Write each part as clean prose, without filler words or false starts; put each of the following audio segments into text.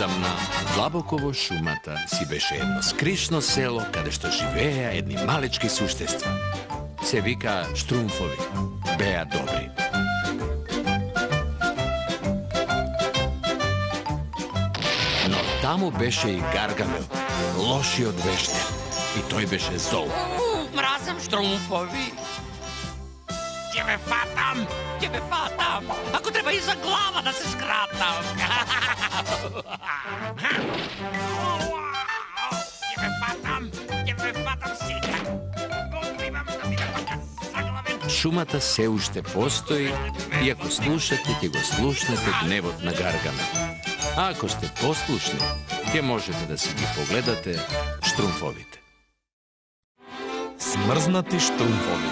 Одамна, длабоко во шумата си беше едно скришно село каде што живееа едни малечки суштества. Се вика Штрумфови. Беа добри. Но таму беше и Гаргамел, лошиот вештер. И тој беше зол. Мразам Штрумфови. Ќе ме фатам! Ќе ме фатам! Ако треба и за глава да се скратам! Ќе ме фатам! Ќе ме фатам сега! Отбивам да ми заглавен! Шумата се уште постои и ако слушате, ќе го слушнете гневот на Гаргамел. А ако сте послушни, ќе можете да си ги погледате Штрумфовите. Смрзнати Штрумфови.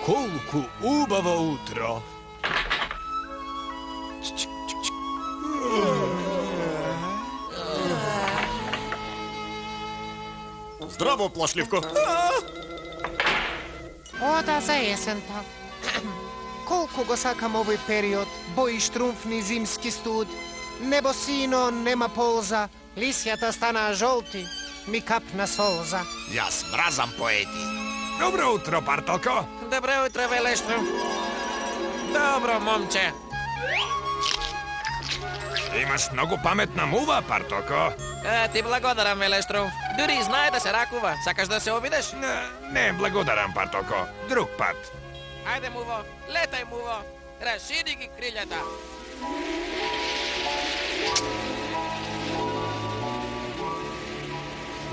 Колку убаво утро! Здраво, плашливко! Ода за есента. Колку го сакам овој период, бои штрумфни зимски студ. Небо сино, нема полза, лисјата стана жолти, ми капна солза. Јас мразам поети. Добро утро, Парталко! Добро утро, Велештрумф. Добро, момче. Имаш многу паметна мува, Парталко. Ти благодарам, Велештрумф. Дури знае да се ракува. Сакаш да се обидеш? Не, благодарам, Парталко. Друг пат. Ајде, муво. Летај, муво. Рашиди ги крилјата.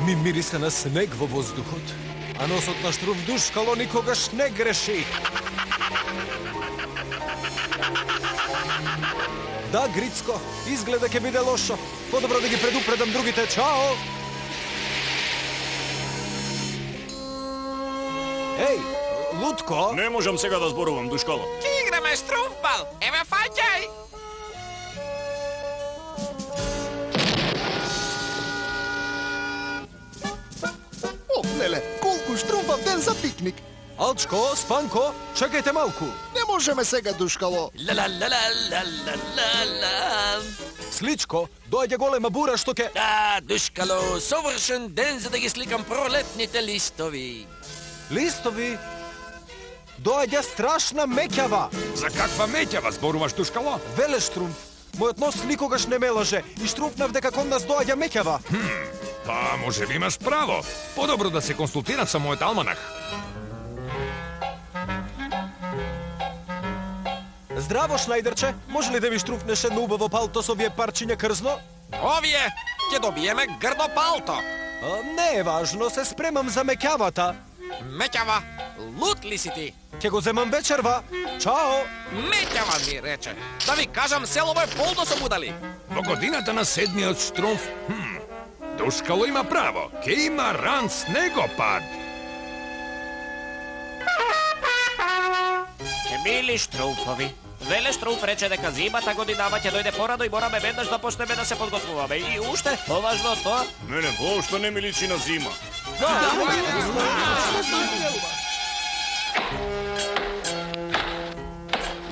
Ми мирисе на снег во воздухот, а носот на Штрумфдушкало никогаш не греши. Да, Грицко, изгледа ќе биде лошо. Подобро да ги предупредам другите. Чао! Еј, Лутко! Не можам сега да зборувам, Душкало. Ки играме Штрумфбал. Еве фаќај. Леле, колку штрумпав ден за пикник. Алчко, Спанко, чекајте малку. Не можеме сега, Душкало. Ла-ла-ла-ла-ла-ла-ла. Сличко, доаѓа голема бура што ке... Да, Душкало, совршен ден за да ги сликам пролетните листови. Листови? Доаѓа страшна меќава. За каква меќава зборуваш, Душкало? Веле Штрумф, мојот нос никогаш не ме лаже и штрумфнав дека кон нас доаѓа меќава. Па, може би имаш право. Подобро да се консултирам со мојот алманах. Здраво, Шнајдерче, може ли да ми штрумфнеш едно убаво палто со овие парчиња крзно? Овие ќе добиеме грдо палто. Не е важно, се спремам за меќавата. Меќава, лут ли си ти? Ќе го земам вечерва. Чао! Меќава ми рече. Да ви кажам, селово е полно со будали. Во годината на седмиот Штрумф, Душкало има право. Ке има ран снегопад. Мили Штрумфови. Веле Штрумф рече дека зимата годинава ќе дојде порадо и мораме веднаш да почнеме да се подготвуваме. И уште, поважно тоа... Мене воопшто не ми личи на зима.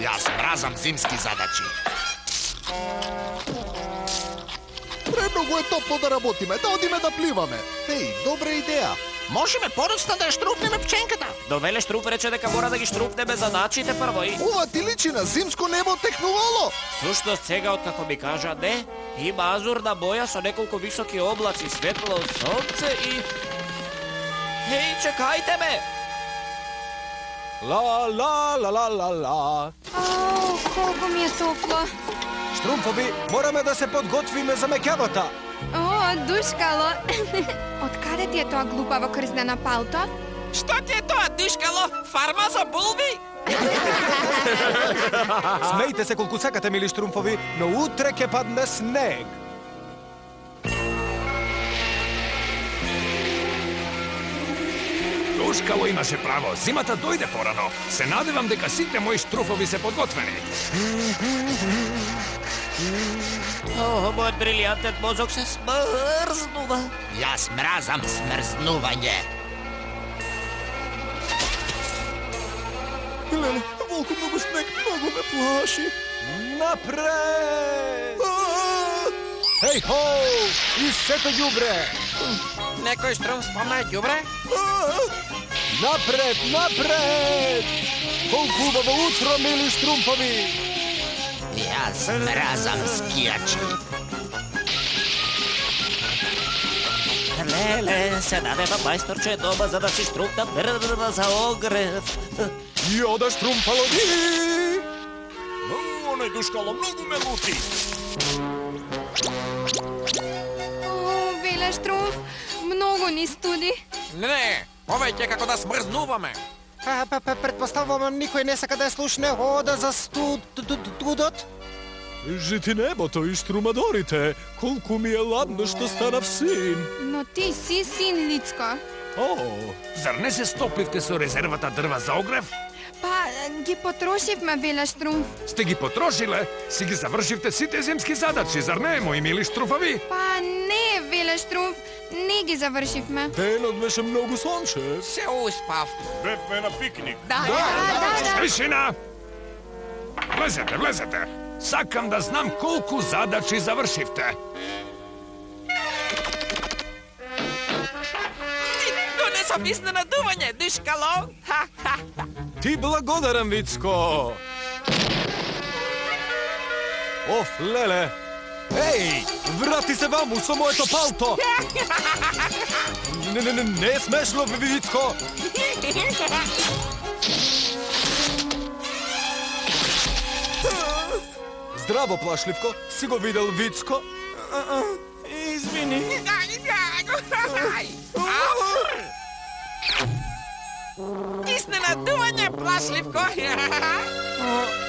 Јас мразам зимски задачи. Премногу е топло да работиме, да одиме да пливаме. Еј, добра идеја. Можеме поручно да ја штрупнеме пченката. Но Веле Штрумф рече дека мора да ги штрупнеме задачите прво и... Ова ти личи на зимско небо технувало. Сушност сега, откако ми кажа не, има азурна боја со неколку високи облаци, светло сонце и... Еј, чекајте ме! Ла, ла, ла, ла, ла, ла. Ау, колку ми е топло. Штрумфови, мораме да се подготвиме за меќавата. О, Душкало. Од каде ти е тоа глупаво крзнено палто? Што ти е тоа, Душкало? Фарма за булби? Смејте се колку сакате, мили Штрумфови, но утре ќе падне снег. Душкало имаше право, зимата дојде порано. Се надевам дека сите мои штруфови се подготвени. О, мојот брилијантен мозок се смрзнува. Јас мразам смрзнување. Леле, волку многу снег, многу ме плаши. Напред! Хеј хоу! И сето ѓубре! Некој штрумф спомна ѓубре? Напред, напред! Колку убаво утро, мили штрумфови! Јас мразам скијачи. Леле, се надева мајсторче дома за да си штрумфна брда за огрев. И ода штрумфалови! Оној душкало многу ме лути. О, Веле Штруф, многу ни студи. Не, повеќе како да смрзнуваме. Предпоставувам никој не сака да ја слушне ода за студот. Жити небото и штрумадорите, колку ми е ладно што станав син. Но ти си син, Лицко. О, Зар не се стопливте со резервата дрва за огрев? Па, ги потрошивме, Веле Штруф. Сте ги потрошиле? Си ги завршивте сите земски задачи, зар не, мои мили штруфови? Па, не, Веле Штруф, не ги завршивме. денот беше многу сончев. Се успав. Бевме на пикник. Да. Тишина! Влезете, влезете! Сакам да знам колку задачи завршивте. Донесов изненадување, душкало. Ти благодарам, Вицко! Оф, леле! Еј, врати се ваму со моето палто! Не е смешно, Вицко! Здраво, плашливко! Си го видел Вицко? Извини. Изненадување, плашливко.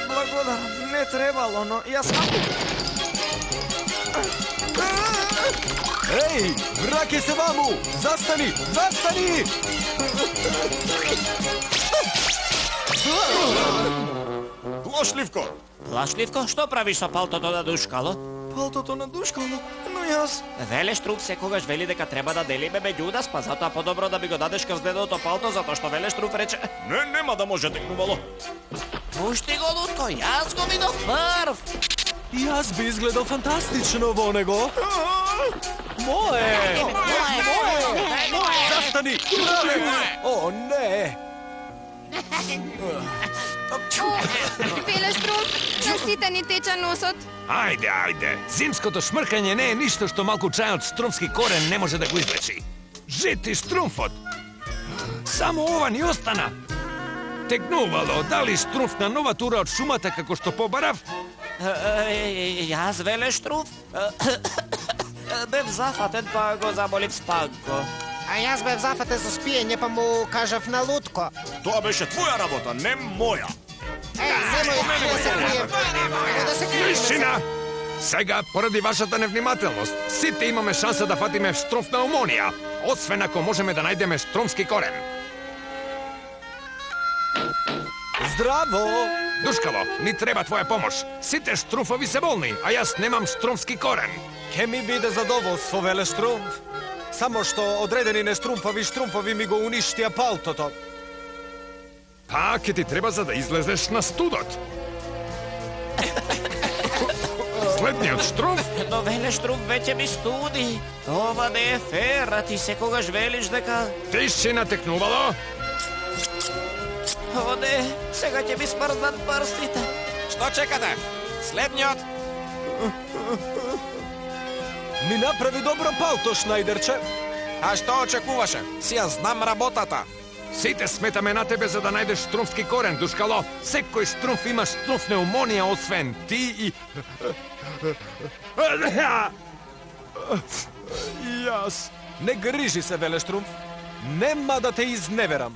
Благодарам, не требало, но јас Еј, враќај се ваму! Застани! Застани! Плашливко. Плашливко, што правиш со палтото на душкало? Палтото на душкало, но јас... Веле Штруф секогаш вели дека треба да делиме меѓу нас, па затоа подобро да ми го дадеш крстеното палто, затоа што Веле Штруф рече: Не, нема да може текнувало. "Пушти го, Лутко, јас го видов прв." И јас би изгледал фантастично во него. Мое! Застани! О, не! Веле Штруф, на сите ни теча носот. Ајде, ајде. Зимското шмркање не е ништо што малку чај од штрумфски корен не може да го излечи. Жити штрумфот! Само ова ни остана. Текнувало, дали штрумф на нова тура од шумата како што побарав? Јас, Веле Штруф, бев зафатен, па го заболив спанко. А јас бев зафатен со спиење, па му кажав на Лутко. Тоа беше твоја работа, не моја. Земој да се крием. Да се крием. Тишина! Сега, поради вашата невнимателност, сите имаме шанса да фатиме штрумфна умонија, освен ако можеме да најдеме штрумски корен. Здраво! Душкало, ни треба твоја помош. Сите штрумфови се болни, а јас немам штрумски корен. Ке ми биде задоволство, Веле Штруф. Само што одредени штрумфови ми го уништија палтото. Па, ке ти треба за да излезеш на студот. Следниот штрумф? Но Веле Штруф веќе ми студи. Ова не е фер, а ти секогаш велиш дека... Тишина, текнувало. О не, сега ќе ми смрзнат прстите. Што чекате? Следниот. Ми направи добро палто, Шнајдерче. А што очекуваше? Си ја знам работата. Сите сметаме на тебе за да најдеш штрумфски корен, Душкало. Секој штрумф има штрумф неумонија, освен ти и... Јас. Не грижи се, Веле Штруф. Нема да те изневерам.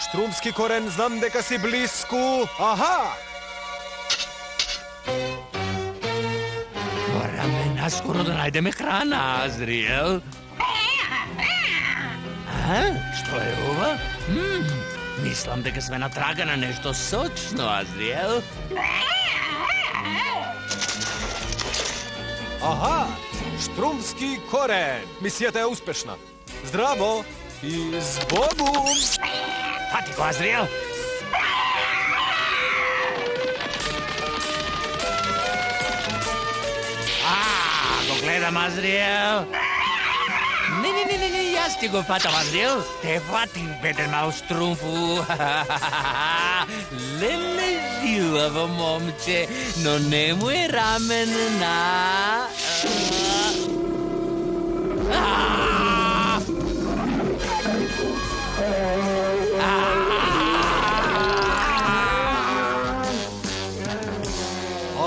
Штрумски корен, знам дека си блиску. Аха! Мораме наскоро да најдеме храна, Азриел. Што е ова? Мислам дека сме на трага на нешто сочно, Азриел. Аха, штрумфски корен. Мисијата е успешна. Здраво и збогум. Фати го, Азриел. Го гледам, Азриел. Не, јас ти го фатам, Азриел. Те фатим, беден мал штрумфу. Леле жилаво момче, но не му е раменна.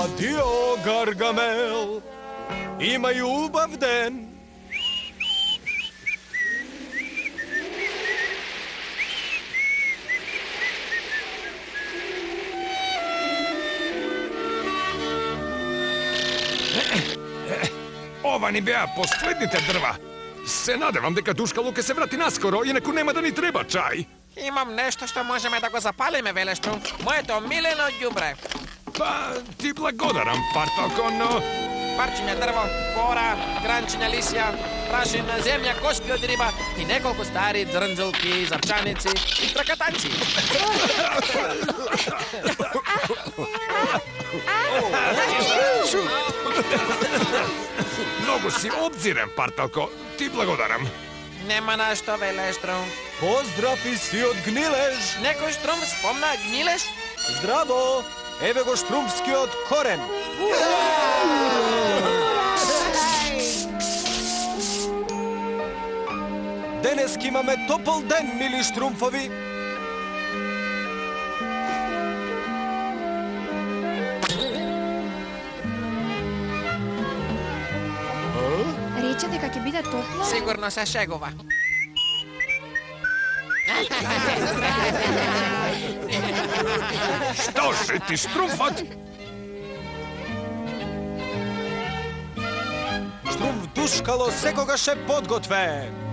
Адио, Гаргамел. Имај убав ден. Ова ни беа последните дрва. Се надевам дека Душкало ќе се врати наскоро, инаку нема да ни треба чај. Имам нешто што можеме да го запалиме, Велештрумф. Моето милено ѓубре. Па, ти благодарам, Парталко, но... Парчиња дрво, кора, гранчиња лисја, прашина, земја, кошки од риба и неколку стари дрнџалки, запчаници и тракатанци. Многу си обзирен, Парталко. Ти благодарам. Нема на што, Велештрумф. Поздрав и си од Гнилеж. Некој Штрумф спомна Гнилеж? Здраво. Еве го штрумфскиот корен. Денески имаме топол ден, мили штрумфови. Рече дека ќе биде топло. Сигурно се шегува. Што шити штрумфот? Штрумф Душкало секогаш е подготвен.